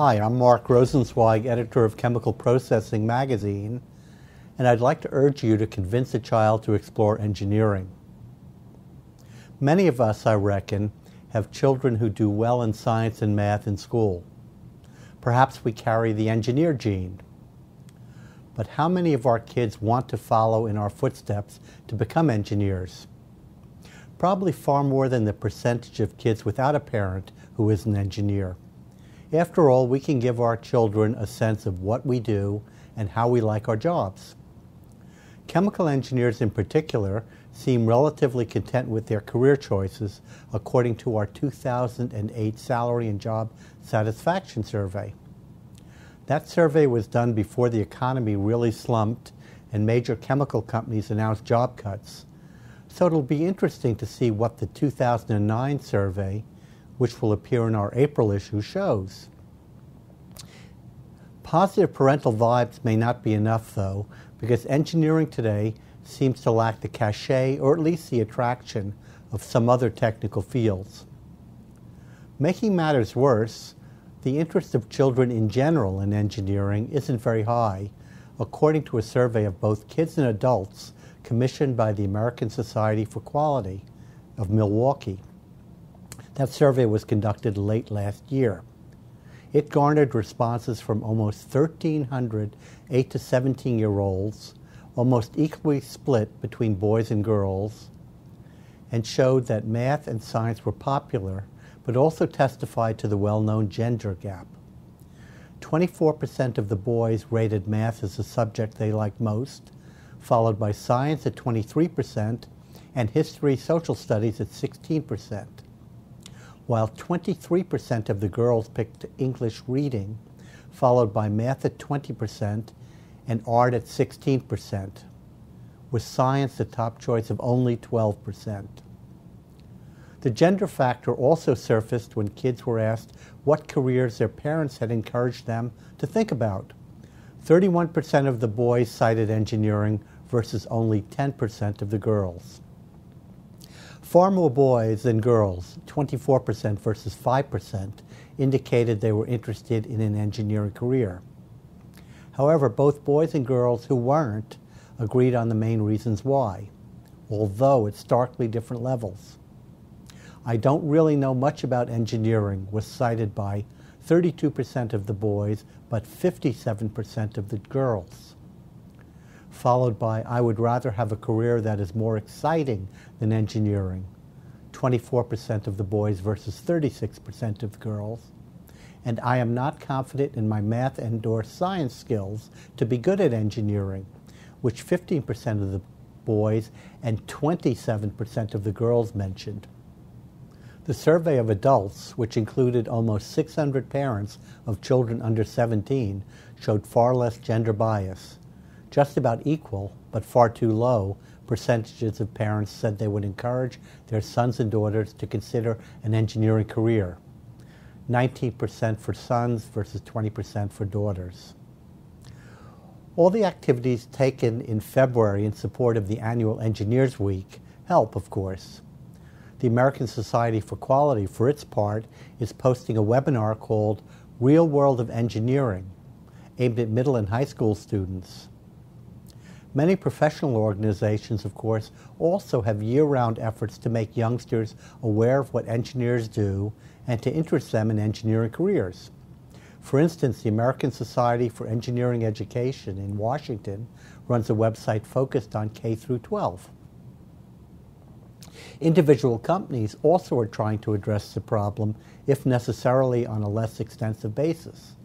Hi, I'm Mark Rosenzweig, editor of Chemical Processing magazine, and I'd like to urge you to convince a child to explore engineering. Many of us, I reckon, have children who do well in science and math in school. Perhaps we carry the engineer gene. But how many of our kids want to follow in our footsteps to become engineers? Probably far more than the percentage of kids without a parent who is an engineer. After all, we can give our children a sense of what we do and how we like our jobs. Chemical engineers in particular seem relatively content with their career choices, according to our 2008 Salary and Job Satisfaction Survey. That survey was done before the economy really slumped and major chemical companies announced job cuts. So it'll be interesting to see what the 2009 survey, which will appear in our April issue, shows. Positive parental vibes may not be enough, though, because engineering today seems to lack the cachet, or at least the attraction, of some other technical fields. Making matters worse, the interest of children in general in engineering isn't very high, according to a survey of both kids and adults commissioned by the American Society for Quality of Milwaukee. That survey was conducted late last year. It garnered responses from almost 1,300 8 to 17-year-olds, almost equally split between boys and girls, and showed that math and science were popular, but also testified to the well-known gender gap. 24% of the boys rated math as the subject they liked most, followed by science at 23% and history social studies at 16%. While 23% of the girls picked English reading, followed by math at 20% and art at 16%, with science the top choice of only 12%. The gender factor also surfaced when kids were asked what careers their parents had encouraged them to think about. 31% of the boys cited engineering versus only 10% of the girls. Far more boys than girls, 24% versus 5%, indicated they were interested in an engineering career. However, both boys and girls who weren't agreed on the main reasons why, although at starkly different levels. I don't really know much about engineering was cited by 32% of the boys, but 57% of the girls. Followed by, I would rather have a career that is more exciting than engineering, 24% of the boys versus 36% of the girls. And I am not confident in my math and/or science skills to be good at engineering, which 15% of the boys and 27% of the girls mentioned. The survey of adults, which included almost 600 parents of children under 17, showed far less gender bias. Just about equal, but far too low, percentages of parents said they would encourage their sons and daughters to consider an engineering career. 19% for sons versus 20% for daughters. All the activities taken in February in support of the annual Engineers Week help, of course. The American Society for Quality, for its part, is posting a webinar called Real World of Engineering, aimed at middle and high school students. Many professional organizations, of course, also have year-round efforts to make youngsters aware of what engineers do and to interest them in engineering careers. For instance, the American Society for Engineering Education in Washington runs a website focused on K through 12. Individual companies also are trying to address the problem, if necessarily on a less extensive basis.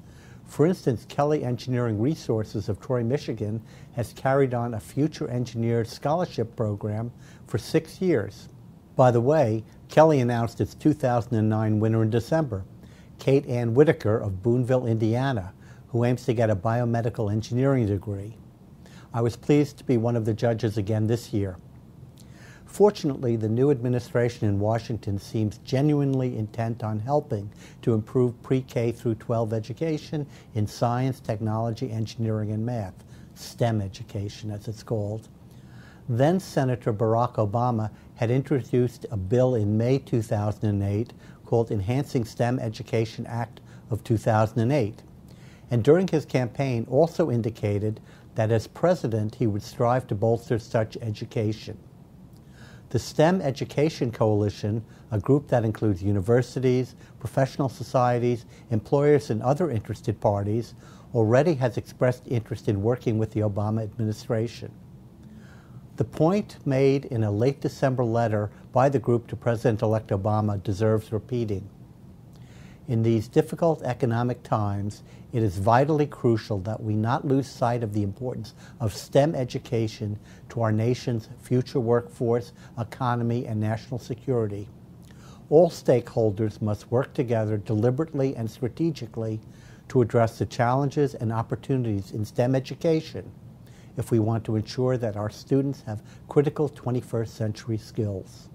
For instance, Kelley Engineering Resources of Troy, Michigan has carried on a Future Engineers Scholarship Program for 6 years. By the way, Kelley announced its 2009 winner in December, Kate Ann Whitaker of Boonville, Indiana, who aims to get a biomedical engineering degree. I was pleased to be one of the judges again this year. Fortunately, the new administration in Washington seems genuinely intent on helping to improve pre-K through 12 education in science, technology, engineering, and math, STEM education as it's called. Then Senator Barack Obama had introduced a bill in May 2008 called Enhancing STEM Education Act of 2008, and during his campaign also indicated that as president he would strive to bolster such education. The STEM Education Coalition, a group that includes universities, professional societies, employers, and other interested parties, already has expressed interest in working with the Obama administration. The point made in a late December letter by the group to President-elect Obama deserves repeating. In these difficult economic times, it is vitally crucial that we not lose sight of the importance of STEM education to our nation's future workforce, economy, and national security. All stakeholders must work together deliberately and strategically to address the challenges and opportunities in STEM education if we want to ensure that our students have critical 21st century skills.